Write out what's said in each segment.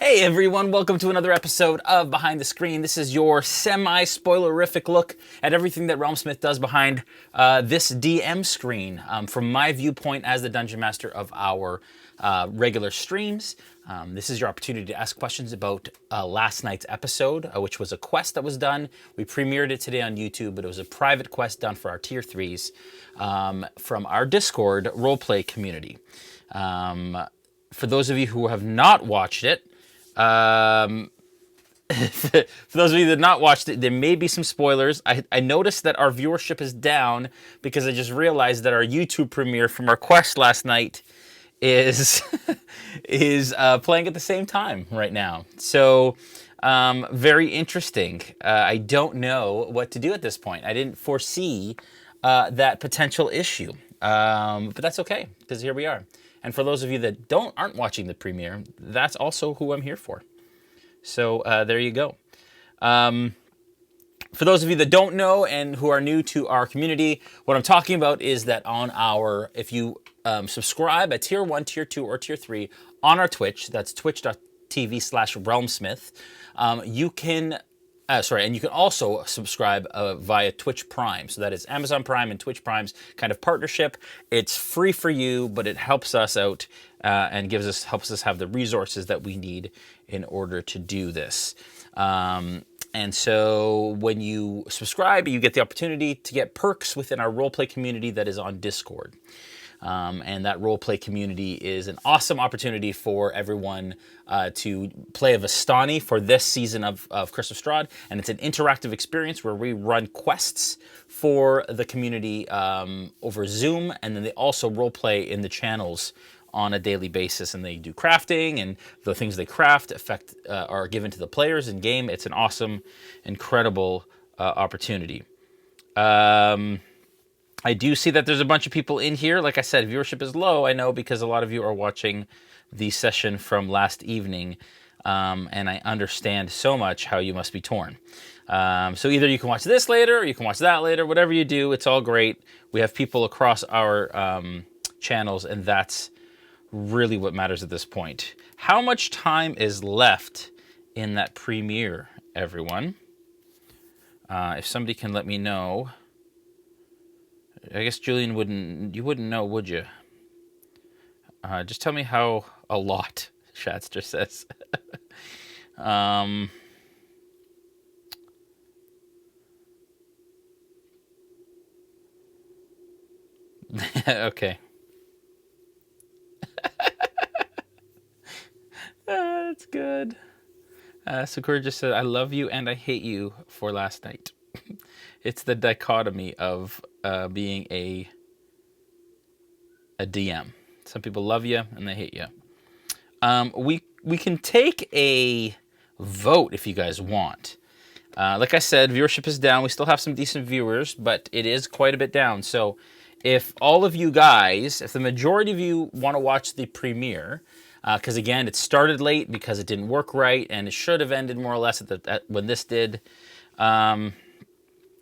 Hey everyone, welcome to another episode of Behind the Screen. This is your semi-spoilerific look at everything that RealmSmith does behind this DM screen. From my viewpoint as the Dungeon Master of our regular streams, this is your opportunity to ask questions about last night's episode, which was a quest that was done. We premiered it today on YouTube, but it was a private quest done for our Tier 3s from our Discord roleplay community. For those of you who have not watched it, for those of you that have not watched it, there may be some spoilers. I noticed that our viewership is down because I just realized that our YouTube premiere from our quest last night is playing at the same time right now. So very interesting. I don't know what to do at this point. I didn't foresee that potential issue, but that's okay because here we are. And for those of you that aren't watching the premiere, that's also who I'm here for. So there you go. For those of you that don't know and who are new to our community, what I'm talking about is that if you subscribe at Tier 1, Tier 2, or Tier 3 on our Twitch, that's twitch.tv/RealmSmith, you can... and you can also subscribe via Twitch Prime. So that is Amazon Prime and Twitch Prime's kind of partnership. It's free for you, but it helps us out and helps us have the resources that we need in order to do this. And so when you subscribe, you get the opportunity to get perks within our roleplay community that is on Discord. And that roleplay community is an awesome opportunity for everyone to play a Vistani for this season of Curse of Strahd. And it's an interactive experience where we run quests for the community over Zoom. And then they also roleplay in the channels on a daily basis. And they do crafting, and the things they craft are given to the players in game. It's an awesome, incredible opportunity. I do see that there's a bunch of people in here. Like I said, viewership is low, I know, because a lot of you are watching the session from last evening, and I understand so much how you must be torn. So either you can watch this later, or you can watch that later. Whatever you do, it's all great. We have people across our channels, and that's really what matters at this point. How much time is left in that premiere, everyone? If somebody can let me know... I guess Julian you wouldn't know, would you? Just tell me how a lot, Shatster says. Okay. That's good. Sakura just said, I love you and I hate you for last night. It's the dichotomy of being a DM. Some people love you and they hate you. We can take a vote if you guys want. Like I said, viewership is down. We still have some decent viewers, but it is quite a bit down. So if all of you guys, if the majority of you want to watch the premiere, because again, it started late because it didn't work right, and it should have ended more or less when this did.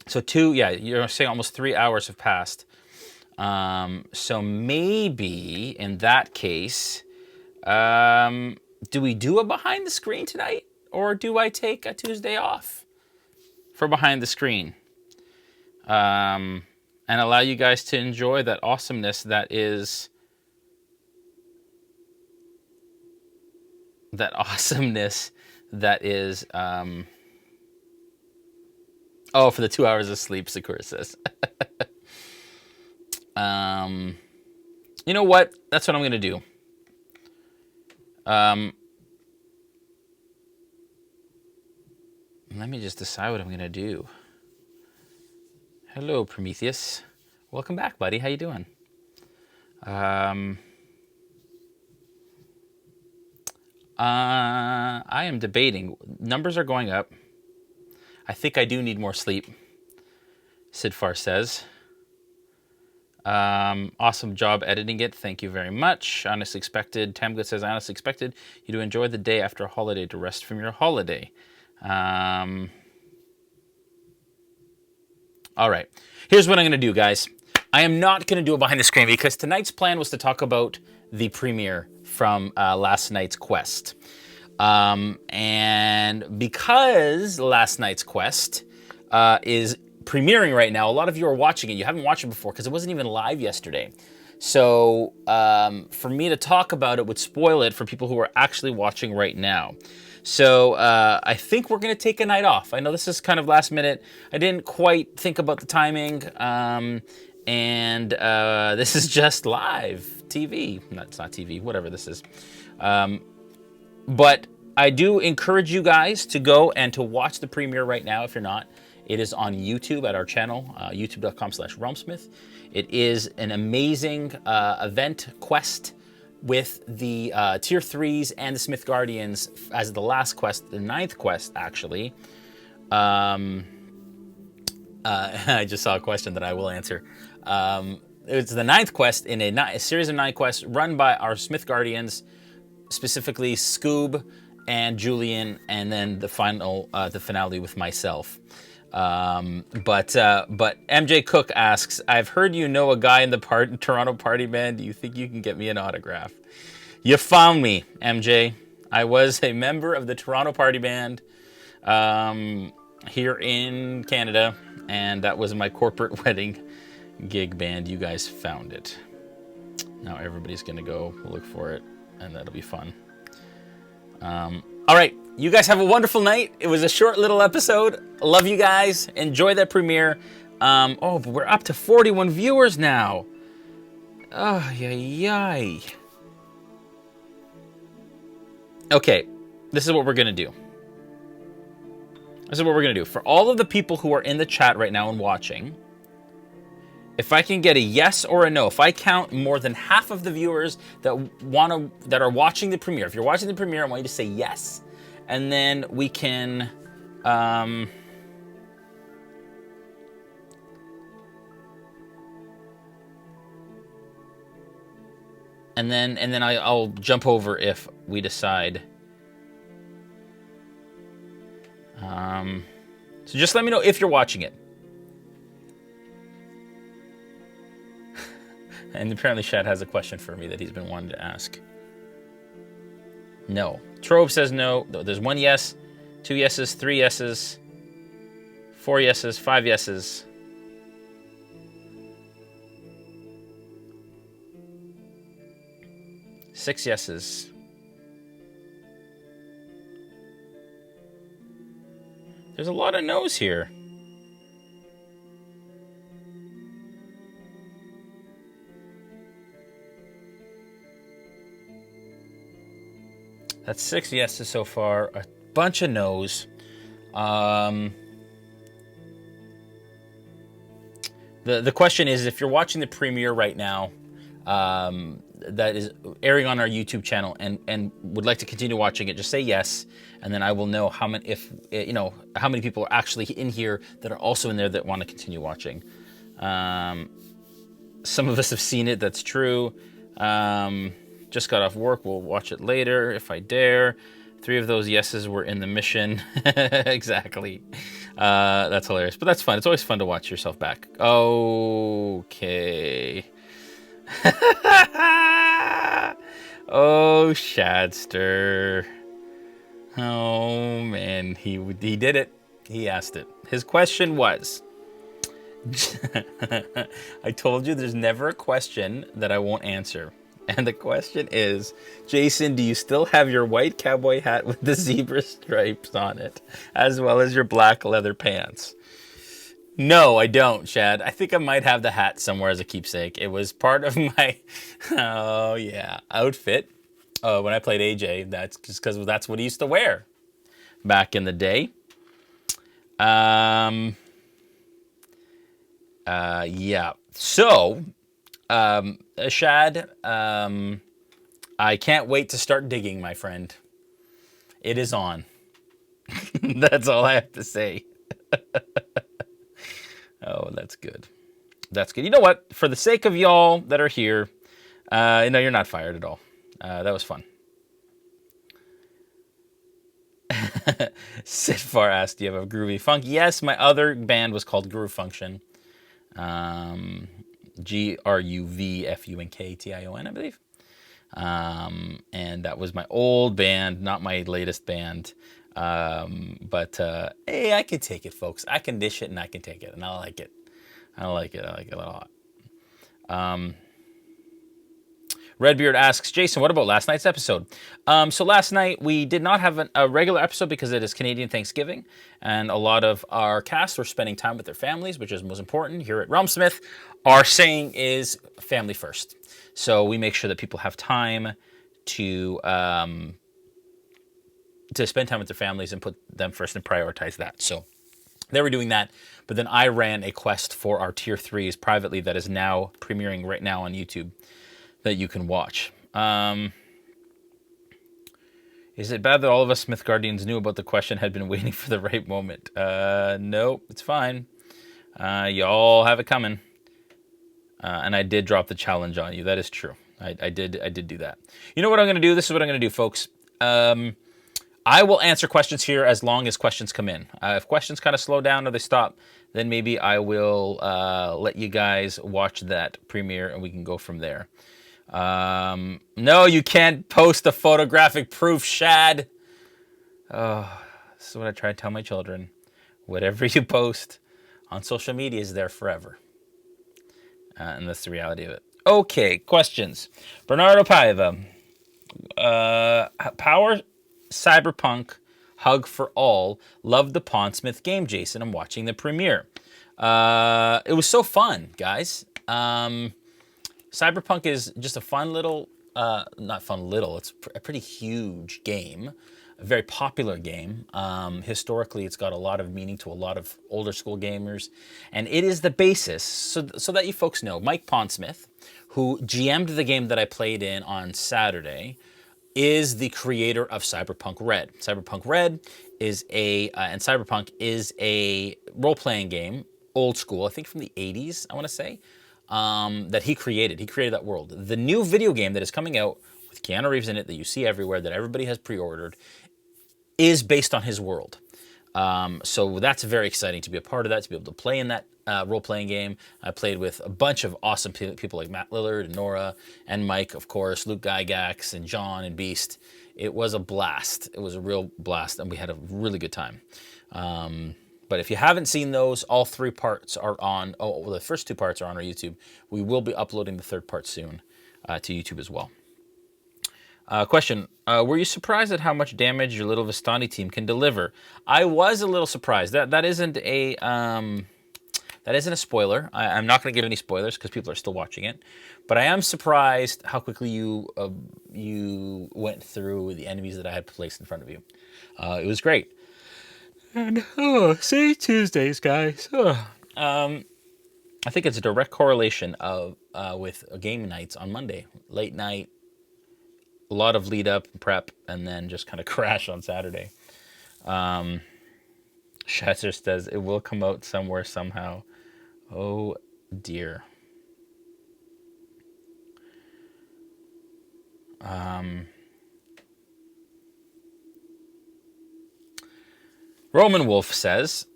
So you're saying almost 3 hours have passed. So maybe in that case, do we do a behind the screen tonight? Or do I take a Tuesday off for behind the screen? And allow you guys to enjoy that awesomeness that is... Oh, for the 2 hours of sleep, Sakura says. You know what? That's what I'm going to do. Let me just decide what I'm going to do. Hello, Prometheus. Welcome back, buddy. How you doing? I am debating. Numbers are going up. I think I do need more sleep, Sidfar says. Awesome job editing it. Thank you very much. Honestly expected. Tamgood says, I honestly expected you to enjoy the day after a holiday to rest from your holiday. All right. Here's what I'm going to do, guys. I am not going to do it behind the screen because tonight's plan was to talk about the premiere from last night's quest. And because last night's quest is premiering right now, a lot of you are watching it. You haven't watched it before because it wasn't even live yesterday. So for me to talk about it would spoil it for people who are actually watching right now. So I think we're going to take a night off. I know this is kind of last minute. I didn't quite think about the timing. And this is just live TV. No, it's not TV, whatever this is. But I do encourage you guys to go and to watch the premiere right now if you're not. It is on YouTube at our channel, youtube.com/RealmSmith. It is an amazing event quest with the Tier 3s and the Smith Guardians as the last quest, the 9th quest, actually. I just saw a question that I will answer. It's the 9th quest in a series of 9 quests run by our Smith Guardians, specifically Scoob and Julian, and then the finale with myself. But MJ Cook asks, I've heard you know a guy in the Toronto party band. Do you think you can get me an autograph? You found me, MJ. I was a member of the Toronto party band here in Canada, and that was my corporate wedding gig band. You guys found it. Now everybody's gonna go look for it, and that'll be fun. All right, you guys have a wonderful night. It was a short little episode. Love you guys. Enjoy that premiere. Oh, but we're up to 41 viewers now. Oh, yay. Okay, this is what we're gonna do. For all of the people who are in the chat right now and watching, if I can get a yes or a no, if I count more than half of the viewers that are watching the premiere, if you're watching the premiere, I want you to say yes, and then we can, and then I'll jump over if we decide. So just let me know if you're watching it. And apparently Shad has a question for me that he's been wanting to ask. No. Trobe says no. There's 1 yes, 2 yeses, 3 yeses, 4 yeses, 5 yeses. Six yeses. There's a lot of no's here. That's 6 yeses so far, a bunch of no's. The question is, if you're watching the premiere right now, that is airing on our YouTube channel, and would like to continue watching it, just say yes, and then I will know how many people are actually in here that are also in there that want to continue watching. Some of us have seen it. That's true. Just got off work. We'll watch it later if I dare. 3 of those yeses were in the mission. Exactly. That's hilarious, but that's fun. It's always fun to watch yourself back. Okay. Oh, Shadster. Oh, man. He did it. He asked it. His question was... I told you there's never a question that I won't answer. And the question is, Jason, do you still have your white cowboy hat with the zebra stripes on it, as well as your black leather pants? No, I don't, Shad. I think I might have the hat somewhere as a keepsake. It was part of my, outfit when I played AJ. That's just because that's what he used to wear back in the day. Yeah. So... Shad, I can't wait to start digging, my friend. It is on. That's all I have to say. Oh, that's good. That's good. You know what? For the sake of y'all that are here, no, you're not fired at all. That was fun. Sidfar asked, do you have a groovy funk? Yes, my other band was called Groove Function. GRUVFUNKTION, I believe. And that was my old band, not my latest band. But hey, I can take it, folks. I can dish it and I can take it, and I like it. I like it a lot. Redbeard asks, Jason, what about last night's episode? So last night we did not have a regular episode because it is Canadian Thanksgiving, and a lot of our cast were spending time with their families, which is most important. Here at RealmSmith, our saying is family first. So we make sure that people have time to spend time with their families and put them first and prioritize that. So they were doing that, but then I ran a quest for our tier 3s privately that is now premiering right now on YouTube that you can watch. Is it bad that all of us Smith Guardians knew about the question, had been waiting for the right moment? No, it's fine. Y'all have it coming. And I did drop the challenge on you. That is true. I did do that. You know what I'm going to do? This is what I'm going to do, folks. I will answer questions here as long as questions come in. If questions kind of slow down or they stop, then maybe I will let you guys watch that premiere and we can go from there. No, you can't post a photographic proof, Shad. Oh, this is what I try to tell my children. Whatever you post on social media is there forever. And that's the reality of it. Okay, questions. Bernardo Paiva. Power Cyberpunk Hug for All. Love the Pondsmith game, Jason. I'm watching the premiere. It was so fun, guys. Cyberpunk is just a fun little, not fun little, it's a pretty huge game, a very popular game. Historically, it's got a lot of meaning to a lot of older school gamers, and it is the basis, so that you folks know, Mike Pondsmith, who GM'd the game that I played in on Saturday, is the creator of Cyberpunk Red. Cyberpunk Red is and Cyberpunk is a role-playing game, old school, I think from the 80s, I want to say. That he created. He created that world. The new video game that is coming out with Keanu Reeves in it that you see everywhere, that everybody has pre-ordered, is based on his world. So that's very exciting to be a part of that, to be able to play in that role-playing game. I played with a bunch of awesome people like Matt Lillard and Nora and Mike, of course, Luke Gygax and John and Beast. It was a blast. It was a real blast, and we had a really good time. But if you haven't seen those, all 3 parts are on. Oh, well, the first 2 parts are on our YouTube. We will be uploading the 3rd part soon to YouTube as well. Question: were you surprised at how much damage your little Vistani team can deliver? I was a little surprised. That isn't a spoiler. I'm not going to give any spoilers because people are still watching it. But I am surprised how quickly you went through the enemies that I had placed in front of you. It was great. And say Tuesdays, guys. I think it's a direct correlation of with game nights on Monday, late night, a lot of lead up, prep, and then just kind of crash on Saturday. Shatzer says it will come out somewhere somehow. Oh dear. Roman Wolf says,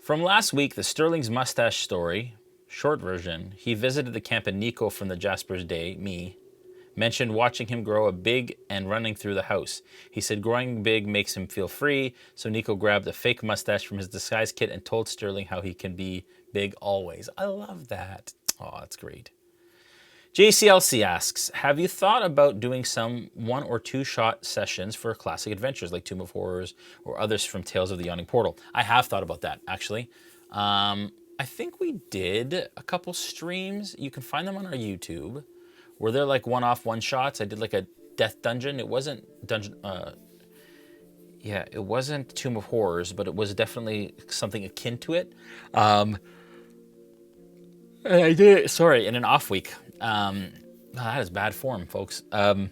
from last week, the Sterling's mustache story, short version, he visited the camp and Nico from the Jasper's Day, me, mentioned watching him grow a big and running through the house. He said growing big makes him feel free, so Nico grabbed a fake mustache from his disguise kit and told Sterling how he can be big always. I love that. Oh, that's great. JCLC asks, have you thought about doing some 1 or 2 shot sessions for classic adventures like Tomb of Horrors or others from Tales of the Yawning Portal? I have thought about that, actually. I think we did a couple streams. You can find them on our YouTube. Were there like one-off one-shots? I did like a Death Dungeon. It wasn't it wasn't Tomb of Horrors, but it was definitely something akin to it. And I did it, in an off week. That is bad form, folks. I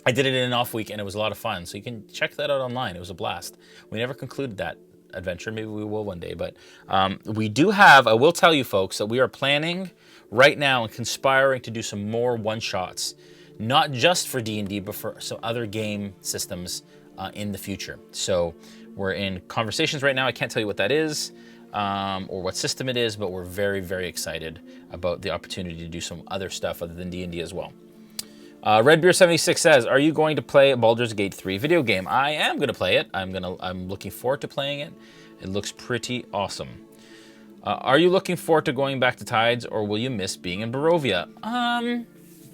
did it in an off week, and it was a lot of fun. So you can check that out online. It was a blast. We never concluded that adventure. Maybe we will one day. But we do have, I will tell you, folks, that we are planning right now and conspiring to do some more one-shots. Not just for D&D, but for some other game systems in the future. So we're in conversations right now. I can't tell you what that is. or what system it is, but we're very, very excited about the opportunity to do some other stuff other than D&D as well. Redbeer76 says, "Are you going to play Baldur's Gate 3 video game?" I am going to play it. I'm looking forward to playing it. It looks pretty awesome. Are you looking forward to going back to Tides, or will you miss being in Barovia?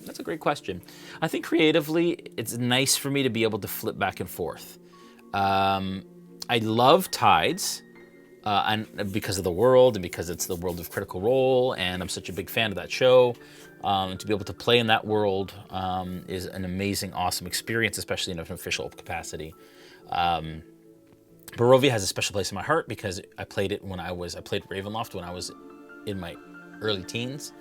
That's a great question. I think creatively, it's nice for me to be able to flip back and forth. I love Tides, and because of the world, and because it's the world of Critical Role, and I'm such a big fan of that show. And to be able to play in that world is an amazing, awesome experience, especially in an official capacity. Barovia has a special place in my heart because I played it I played Ravenloft when I was in my early teens,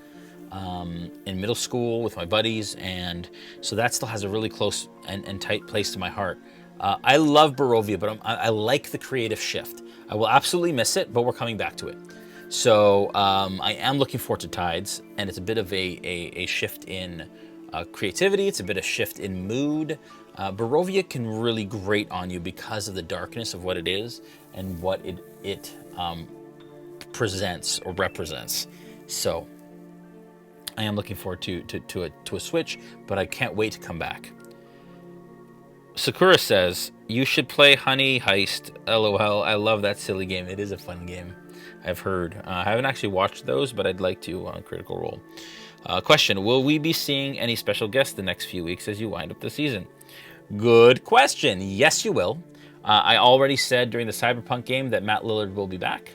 in middle school with my buddies, and so that still has a really close and tight place to my heart. I love Barovia, but I like the creative shift. I will absolutely miss it, but we're coming back to it. So I am looking forward to Tides, and it's a bit of a shift in creativity. It's a bit of shift in mood. Barovia can really grate on you because of the darkness of what it is and what it presents or represents. So I am looking forward to a switch, but I can't wait to come back. Sakura says, "You should play Honey Heist, LOL. I love that silly game. It is a fun game, I've heard. I haven't actually watched those, but I'd like to on Critical Role." Question, will we be seeing any special guests the next few weeks as you wind up the season? Good question. Yes, you will. I already said during the Cyberpunk game that Matt Lillard will be back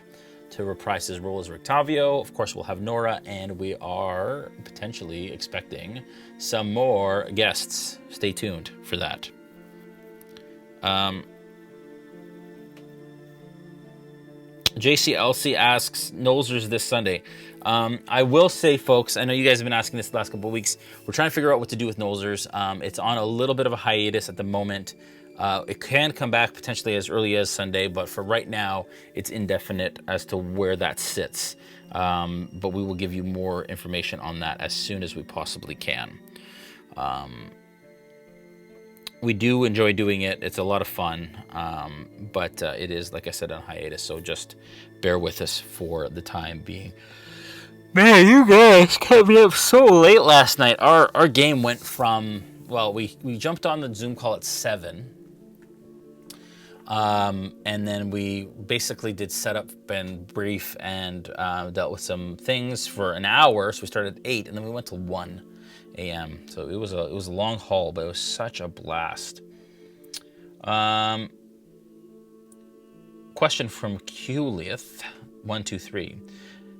to reprise his role as Rictavio. Of course, we'll have Nora, and we are potentially expecting some more guests. Stay tuned for that. JCLC asks, Nolzers this Sunday. I will say, folks, I know you guys have been asking this the last couple of weeks. We're trying to figure out what to do with Nolzers. It's on a little bit of a hiatus at the moment. It can come back potentially as early as Sunday, but for right now, it's indefinite as to where that sits. But we will give you more information on that as soon as we possibly can. We do enjoy doing it. It's a lot of fun, but it is, like I said, on hiatus, so just bear with us for the time being. Man, you guys kept me up so late last night. Our game went from, well, we jumped on the Zoom call at 7, and then we basically did setup and brief and dealt with some things for an hour, so we started at 8, and then we went to 1 a.m. So it was a long haul, but it was such a blast. Question from Qlith123.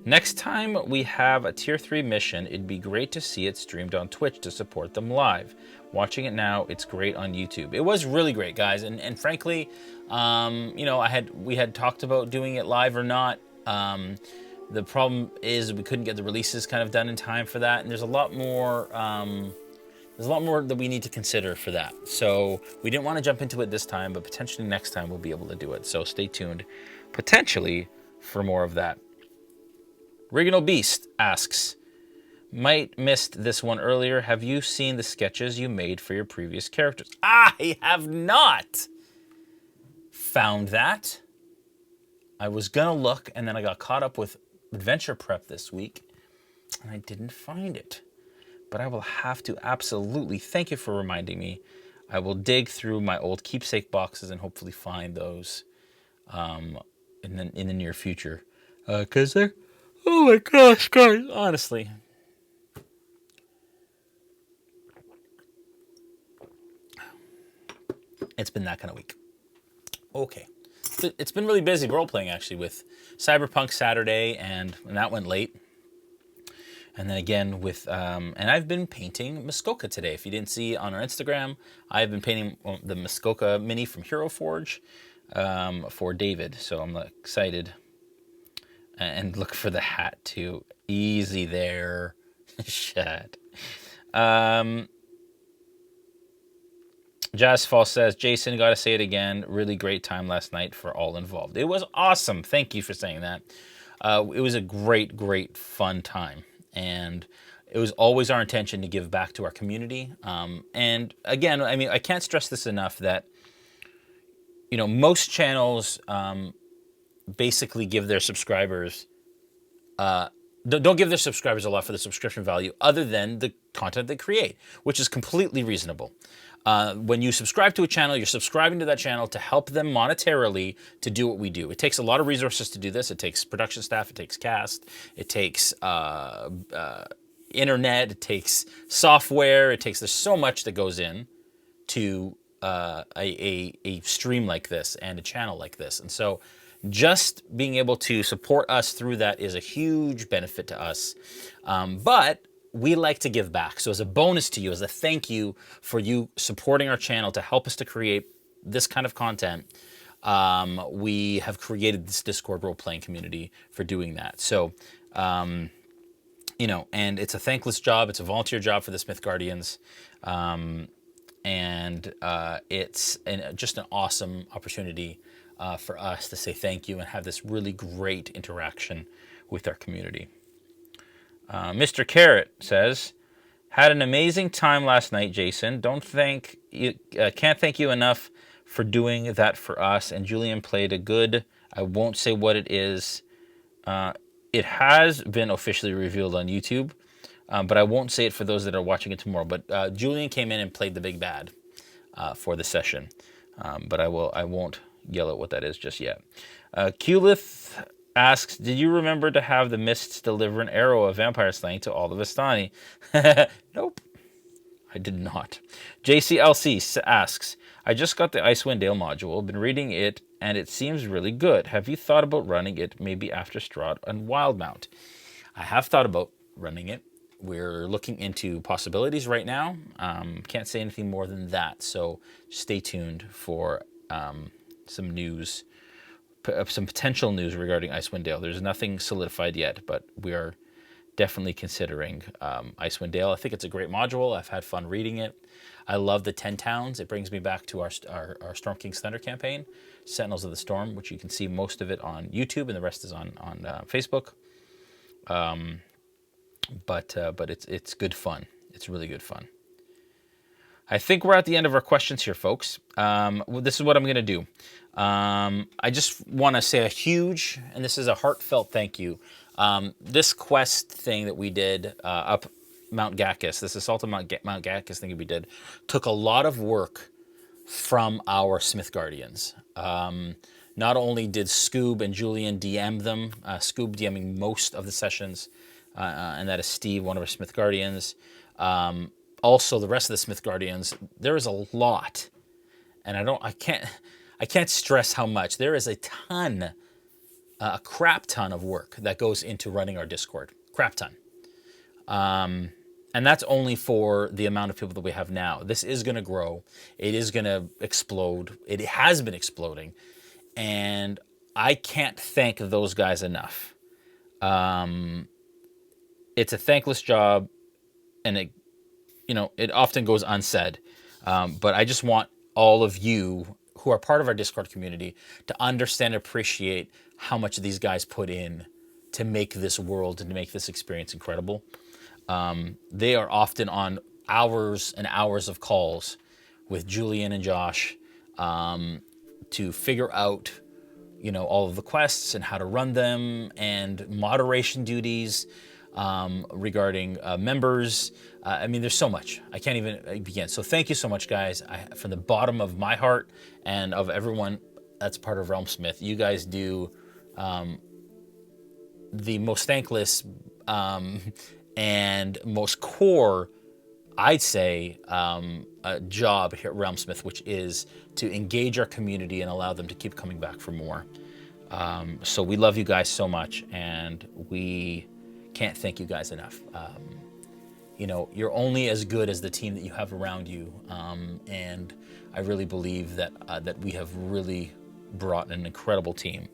Next time we have a tier 3 mission, it'd be great to see it streamed on Twitch to support them live. Watching it now, it's great on YouTube. It was really great, guys, and frankly, you know, we had talked about doing it live or not. The problem is we couldn't get the releases kind of done in time for that, and there's a lot more that we need to consider for that. So we didn't want to jump into it this time, but potentially next time we'll be able to do it. So stay tuned, potentially, for more of that. Regional Beast asks, might missed this one earlier. Have you seen the sketches you made for your previous characters? I have not found that. I was gonna look, and then I got caught up with adventure prep this week, and I didn't find it. But I will have to absolutely, thank you for reminding me. I will dig through my old keepsake boxes and hopefully find those in the near future. Because they're, oh my gosh, guys, honestly. It's been that kind of week. Okay. It's been really busy role-playing, actually, with Cyberpunk Saturday, and that went late. And then again with, and I've been painting Muskoka today. If you didn't see on our Instagram, I've been painting the Muskoka Mini from Hero Forge for David. So I'm excited. And look for the hat too. Easy there. Shut. Jazzfall says, Jason, gotta say it again. Really great time last night for all involved. It was awesome. Thank you for saying that. It was a great, great, fun time. And it was always our intention to give back to our community. And again, I mean, I can't stress this enough that, you know, most channels basically give their subscribers don't give their subscribers a lot for the subscription value other than the content they create, which is completely reasonable. When you subscribe to a channel, you're subscribing to that channel to help them monetarily to do what we do. It takes a lot of resources to do this. It takes production staff, it takes cast, it takes internet, it takes software, there's so much that goes in to a stream like this and a channel like this. And so just being able to support us through that is a huge benefit to us. But we like to give back. So as a bonus to you, as a thank you for you supporting our channel to help us to create this kind of content, we have created this Discord role-playing community for doing that. So, you know, and it's a thankless job. It's a volunteer job for the Smith Guardians. It's just an awesome opportunity for us to say thank you and have this really great interaction with our community. Mr. Carrot says, had an amazing time last night, Jason. Can't thank you enough for doing that for us. And Julian played a good, I won't say what it is. It has been officially revealed on YouTube, but I won't say it for those that are watching it tomorrow. But Julian came in and played the big bad for the session. But I won't yell at what that is just yet. Kulith asks, did you remember to have the Mists deliver an arrow of vampire slaying to all the Vistani? Nope, I did not. JCLC asks, I just got the Icewind Dale module, been reading it, and it seems really good. Have you thought about running it maybe after Strahd and Wildmount? I have thought about running it. We're looking into possibilities right now. Can't say anything more than that, so stay tuned for some news, some potential news regarding Icewind Dale. There's nothing solidified yet, but we are definitely considering Icewind Dale. I think it's a great module. I've had fun reading it. I love the 10 towns. It brings me back to our Storm King's Thunder campaign, Sentinels of the Storm, which you can see most of it on YouTube, and the rest is on Facebook. But it's good fun. It's really good fun. I think we're at the end of our questions here, folks. This is what I'm going to do. I just want to say a huge, and this is a heartfelt thank you. This quest thing that we did up Mount Gackus, this Assault of Mount Gackus thing that we did, took a lot of work from our Smith Guardians. Not only did Scoob and Julian DM them, Scoob DMing most of the sessions, and that is Steve, one of our Smith Guardians. Also, the rest of the Smith Guardians, there is a lot, and I can't stress how much. There is a crap ton of work that goes into running our Discord. Crap ton. And that's only for the amount of people that we have now. This is going to grow. It is going to explode. It has been exploding. And I can't thank those guys enough. It's a thankless job, and it often goes unsaid. But I just want all of you who are part of our Discord community to understand and appreciate how much these guys put in to make this world and to make this experience incredible. They are often on hours and hours of calls with Julian and Josh to figure out, all of the quests and how to run them, and moderation duties regarding members. There's so much. I can't even begin. So thank you so much, guys. From the bottom of my heart and of everyone that's part of RealmSmith, you guys do the most thankless and most core, I'd say, job here at RealmSmith, which is to engage our community and allow them to keep coming back for more. So we love you guys so much, and we can't thank you guys enough. You're only as good as the team that you have around you, and I really believe that we have really brought an incredible team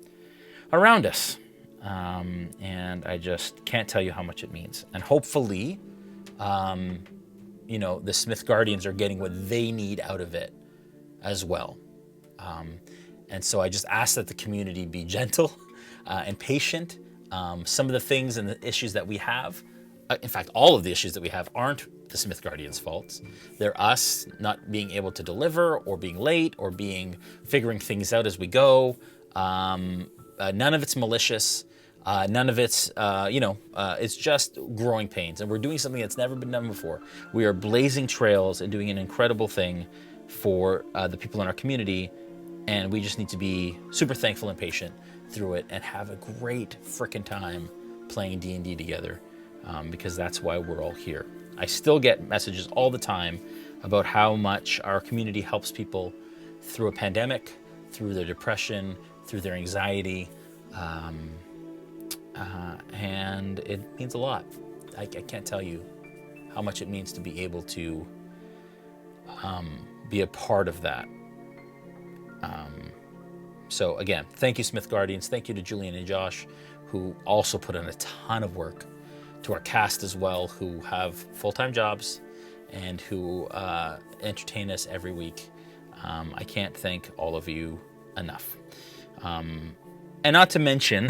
around us. And I just can't tell you how much it means. And hopefully, the Smith Guardians are getting what they need out of it as well. And so I just ask that the community be gentle and patient. Some of the things and the issues that we have, in fact, all of the issues that we have aren't the Smith Guardians' faults. They're us not being able to deliver, or being late, or figuring things out as we go. None of it's malicious. None of it's, it's just growing pains. And we're doing something that's never been done before. We are blazing trails and doing an incredible thing for the people in our community. And we just need to be super thankful and patient through it and have a great frickin' time playing D&D together, because that's why we're all here. I still get messages all the time about how much our community helps people through a pandemic, through their depression, through their anxiety, and it means a lot. I can't tell you how much it means to be able to be a part of that. So again, thank you, Smith Guardians. Thank you to Julian and Josh, who also put in a ton of work, to our cast as well, who have full-time jobs and who entertain us every week. I can't thank all of you enough. And not to mention,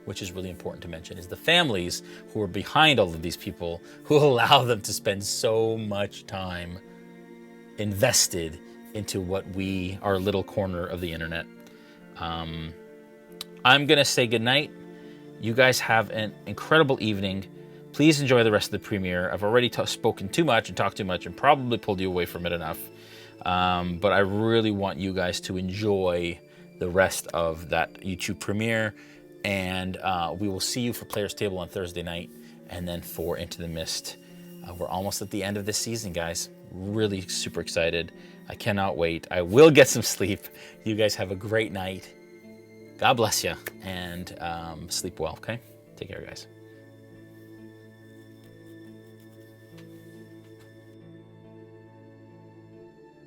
which is really important to mention, is the families who are behind all of these people, who allow them to spend so much time invested into what our little corner of the internet. I'm gonna say goodnight. You guys have an incredible evening. Please enjoy the rest of the premiere. I've already spoken too much and talked too much and probably pulled you away from it enough. But I really want you guys to enjoy the rest of that YouTube premiere. And we will see you for Players Table on Thursday night, and then for Into the Mist. We're almost at the end of this season, guys. Really super excited. I cannot wait. I will get some sleep. You guys have a great night. God bless you, and sleep well, okay? Take care, guys.